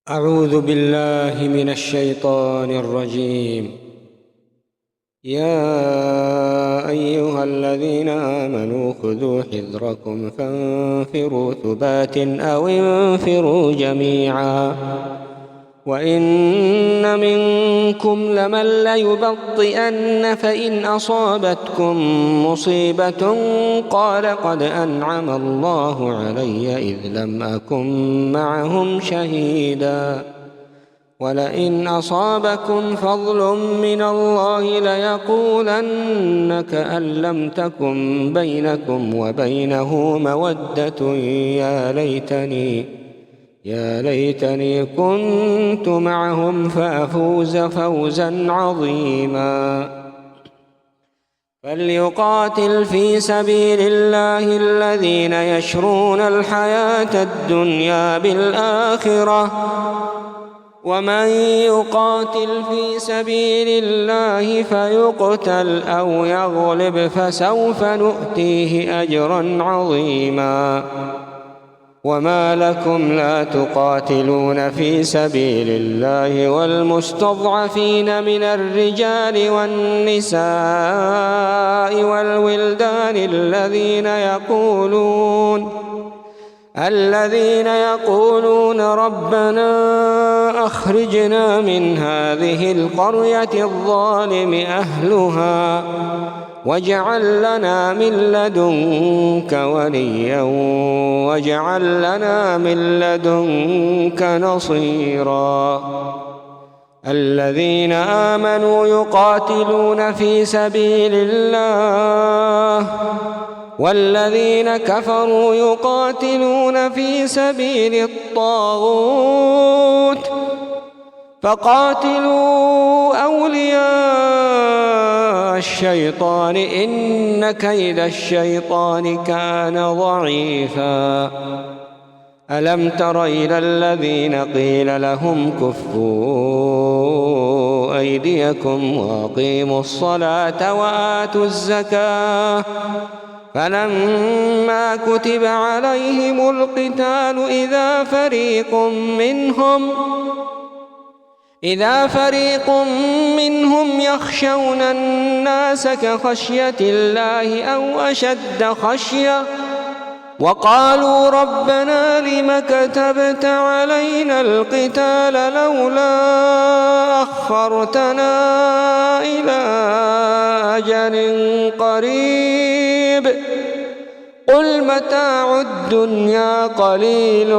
أعوذ بالله من الشيطان الرجيم. يا أيها الذين آمنوا خذوا حذركم فانفروا ثبات أو انفروا جميعا وإن منكم لمن ليبطئن فإن أصابتكم مصيبة قال قد أنعم الله علي إذ لم أكن معهم شهيدا ولئن أصابكم فضل من الله ليقولن كأن لم تكن بينكم وبينه مودة يا ليتني كنت معهم فأفوز فوزا عظيما. فليقاتل في سبيل الله الذين يشرون الحياة الدنيا بالآخرة ومن يقاتل في سبيل الله فيقتل أو يغلب فسوف نؤتيه أجرا عظيما. وما لكم لا تقاتلون في سبيل الله والمستضعفين من الرجال والنساء والولدان الذين يقولون ربنا أخرجنا من هذه القرية الظالم أهلها واجعل لنا من لدنك وليا واجعل لنا من لدنك نصيرا. الذين آمنوا يقاتلون في سبيل الله والذين كفروا يقاتلون في سبيل الطاغوت فقاتلوا أولياء الشيطان إن كيد الشيطان كان ضعيفا. ألم تر إلى الذين قيل لهم كفوا أيديكم وأقيموا الصلاة وآتوا الزكاة فلما كتب عليهم القتال إذا فريق منهم يخشون الناس كخشية الله أو أشد خشية وقالوا ربنا لم كتبت علينا القتال لولا أخرتنا إلى أجل قريب قل متاع الدنيا قليل